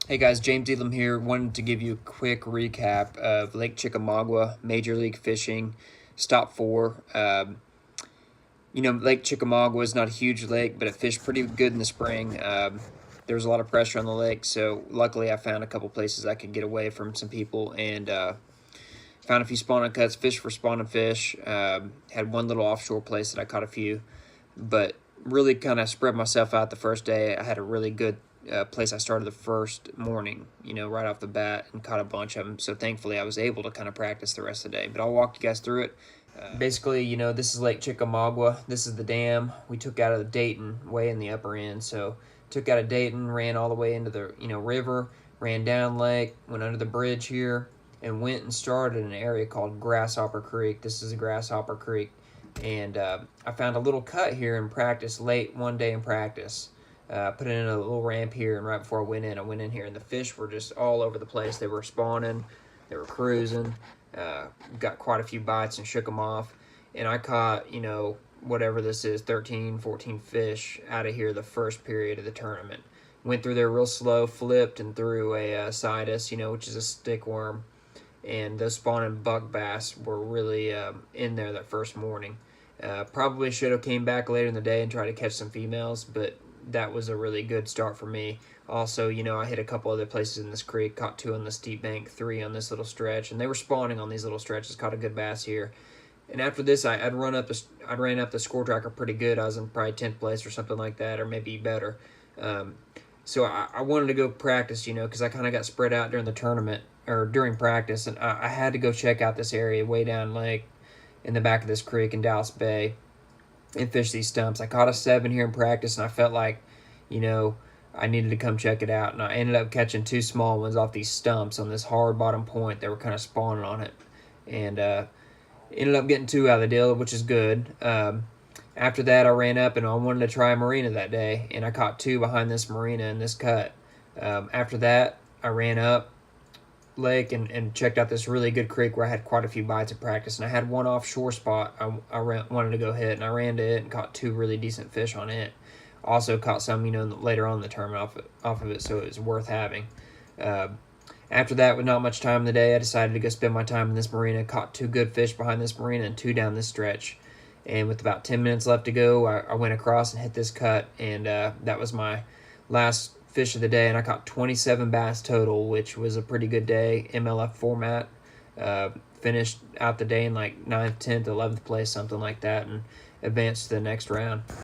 Hey guys, James Elam here. Wanted to give you a quick recap of Lake Chickamauga Major League Fishing Stop 4. Lake Chickamauga is not a huge lake, but it fished pretty good in the spring. There was a lot of pressure on the lake, so luckily I found a couple places I could get away from some people and found a few spawning cuts, fished for spawning fish. Had one little offshore place that I caught a few, but really kind of spread myself out the first day. I had a really good place I started the first morning, right off the bat, and caught a bunch of them. So thankfully I was able to kind of practice the rest of the day. But I'll walk you guys through it. Basically, this is Lake Chickamauga. This is the dam we took out of the Dayton way in the upper end. So took out of Dayton, ran all the way into the river, ran down lake, went under the bridge here, and went and started in an area called Grasshopper Creek. This is Grasshopper Creek. And I found a little cut here in practice, late one day in practice. Put in a little ramp here, and right before I went in here, and the fish were just all over the place. They were spawning, they were cruising, got quite a few bites and shook them off. And I caught, whatever this is, 13, 14 fish out of here the first period of the tournament. Went through there real slow, flipped, and threw a sidus, which is a stick worm. And those spawning buck bass were really in there that first morning. Probably should have came back later in the day and tried to catch some females, but that was a really good start for me. Also, I hit a couple other places in this creek, caught 2 on the steep bank, 3 on this little stretch, and they were spawning on these little stretches. Caught a good bass here. And after this, I ran up the score tracker pretty good. I was in probably 10th place or something like that, or maybe better. So I wanted to go practice, because I kind of got spread out during the tournament or during practice, and I had to go check out this area way down lake in the back of this creek in Dallas Bay and fish these stumps. I caught a 7 here in practice, and I felt like, I needed to come check it out. And I ended up catching 2 small ones off these stumps on this hard bottom point. They were kind of spawning on it, and ended up getting 2 out of the deal, which is good. After that, I ran up and I wanted to try a marina that day, and I caught 2 behind this marina in this cut. After that, I ran up lake and checked out this really good creek where I had quite a few bites at practice, and I had one offshore spot wanted to go hit, and I ran to it and caught 2 really decent fish on it. Also caught some, later on in the tournament off of it, so it was worth having. After that, with not much time in the day, I decided to go spend my time in this marina. Caught 2 good fish behind this marina and 2 down this stretch. And with about 10 minutes left to go, I went across and hit this cut, and that was my last fish of the day, and I caught 27 bass total, which was a pretty good day, MLF format. Finished out the day in like 9th, 10th, 11th place, something like that, and advanced to the next round.